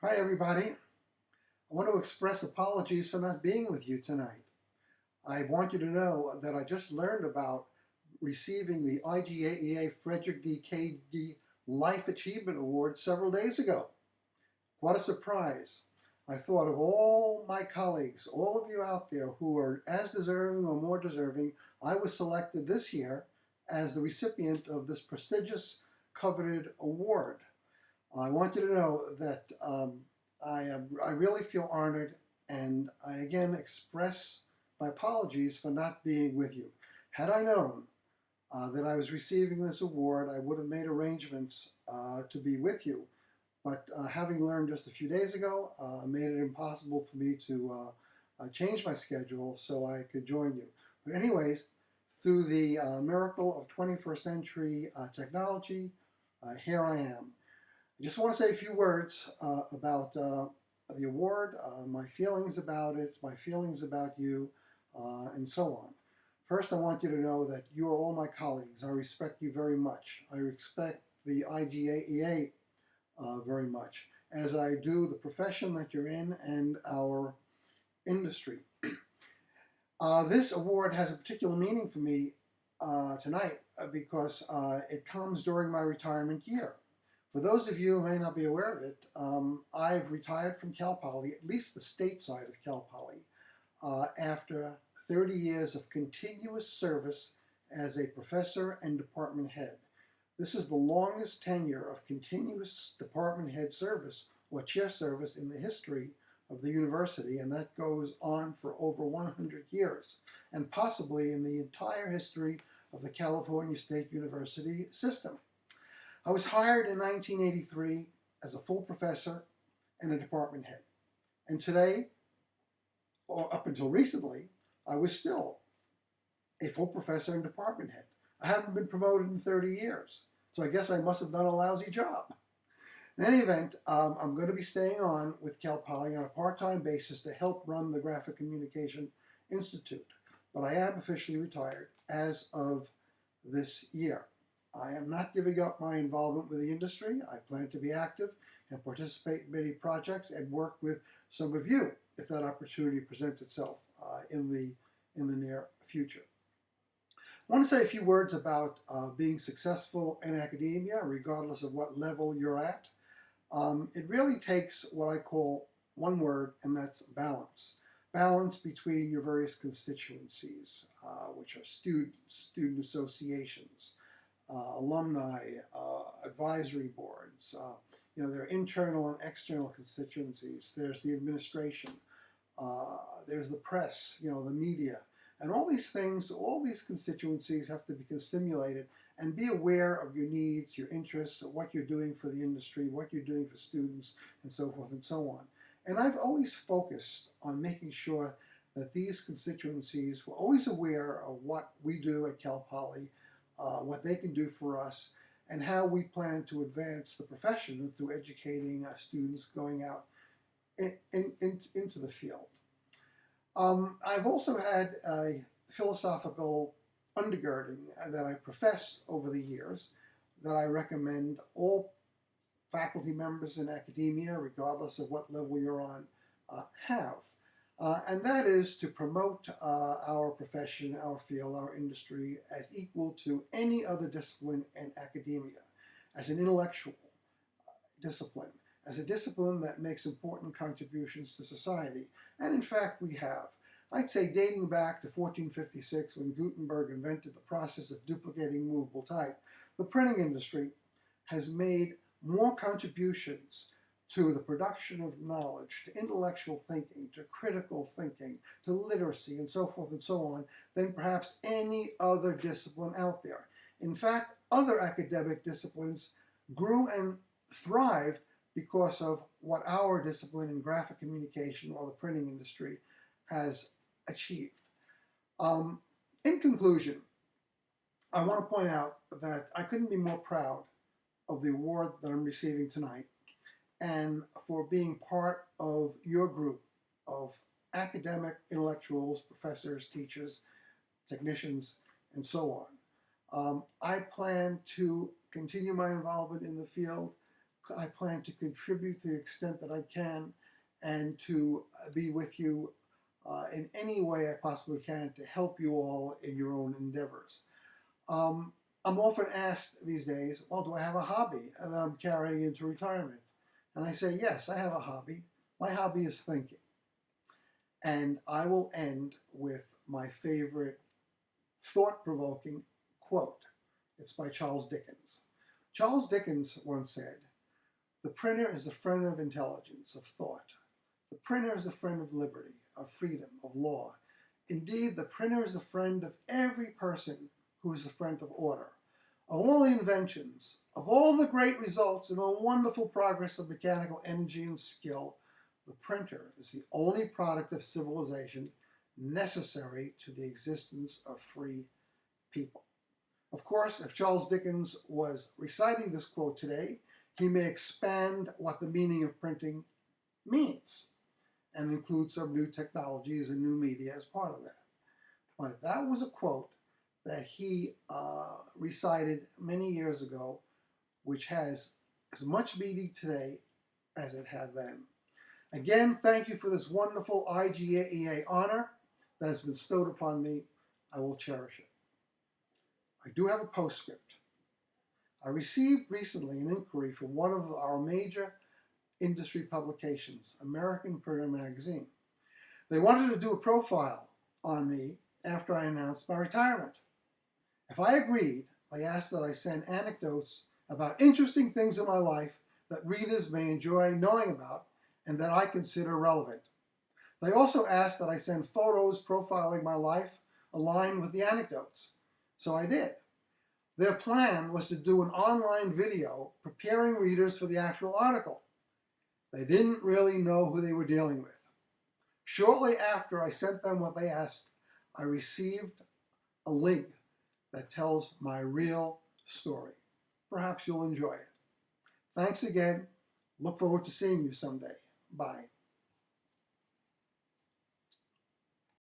Hi, everybody. I want to express apologies for not being with you tonight. I want you to know that I just learned about receiving the IGAEA Frederick D. Cady Life Achievement Award several days ago. What a surprise. I thought of all my colleagues, all of you out there who are as deserving or more deserving. I was selected this year as the recipient of this prestigious, coveted award. I want you to know that I really feel honored, and I again express my apologies for not being with you. Had I known that I was receiving this award, I would have made arrangements to be with you. But having learned just a few days ago, made it impossible for me to change my schedule so I could join you. But anyways, through the miracle of 21st century technology, here I am. I just want to say a few words about the award, my feelings about it, my feelings about you, and so on. First, I want you to know that you are all my colleagues. I respect you very much. I respect the IGAEA very much, as I do the profession that you're in and our industry. This award has a particular meaning for me tonight because it comes during my retirement year. For those of you who may not be aware of it, I've retired from Cal Poly, at least the state side of Cal Poly, after 30 years of continuous service as a professor and department head. This is the longest tenure of continuous department head service or chair service in the history of the university, and that goes on for over 100 years, and possibly in the entire history of the California State University system. I was hired in 1983 as a full professor and a department head. And today, or up until recently, I was still a full professor and department head. I haven't been promoted in 30 years, so I guess I must have done a lousy job. In any event, I'm going to be staying on with Cal Poly on a part-time basis to help run the Graphic Communication Institute, but I am officially retired as of this year. I am not giving up my involvement with the industry. I plan to be active and participate in many projects and work with some of you if that opportunity presents itself in the near future. I want to say a few words about being successful in academia, regardless of what level you're at. It really takes what I call one word, and that's balance. Balance between your various constituencies, which are students, student associations, alumni, advisory boards. There are internal and external constituencies. There's the administration. There's the press, the media. And all these things, all these constituencies have to be stimulated and be aware of your needs, your interests, what you're doing for the industry, what you're doing for students, and so forth and so on. And I've always focused on making sure that these constituencies were always aware of what we do at Cal Poly, what they can do for us, and how we plan to advance the profession through educating students going out into the field. I've also had a philosophical undergirding that I professed over the years that I recommend all faculty members in academia, regardless of what level you're on, have. And that is to promote our profession, our field, our industry as equal to any other discipline in academia, as an intellectual discipline, as a discipline that makes important contributions to society. And in fact, we have. I'd say dating back to 1456 when Gutenberg invented the process of duplicating movable type, the printing industry has made more contributions to the production of knowledge, to intellectual thinking, to critical thinking, to literacy, and so forth and so on, than perhaps any other discipline out there. In fact, other academic disciplines grew and thrived because of what our discipline in graphic communication or the printing industry has achieved. In conclusion, I want to point out that I couldn't be more proud of the award that I'm receiving tonight and for being part of your group of academic intellectuals, professors, teachers, technicians, and so on. I plan to continue my involvement in the field. I plan to contribute to the extent that I can and to be with you in any way I possibly can to help you all in your own endeavors. I'm often asked these days, well, do I have a hobby that I'm carrying into retirement? And I say, yes, I have a hobby. My hobby is thinking. And I will end with my favorite thought-provoking quote. It's by Charles Dickens. Charles Dickens once said, "The printer is the friend of intelligence, of thought. The printer is the friend of liberty, of freedom, of law. Indeed, the printer is the friend of every person who is the friend of order. Of all the inventions, of all the great results and the wonderful progress of mechanical energy and skill, the printer is the only product of civilization necessary to the existence of free people." Of course, if Charles Dickens was reciting this quote today, he may expand what the meaning of printing means and include some new technologies and new media as part of that. But that was a quote that he recited many years ago, which has as much meaning today as it had then. Again, thank you for this wonderful IGAEA honor that has been bestowed upon me. I will cherish it. I do have a postscript. I received recently an inquiry from one of our major industry publications, American Printer Magazine. They wanted to do a profile on me after I announced my retirement. If I agreed, they asked that I send anecdotes about interesting things in my life that readers may enjoy knowing about and that I consider relevant. They also asked that I send photos profiling my life aligned with the anecdotes. So I did. Their plan was to do an online video preparing readers for the actual article. They didn't really know who they were dealing with. Shortly after I sent them what they asked, I received a link that tells my real story. Perhaps you'll enjoy it. Thanks again. Look forward to seeing you someday. Bye.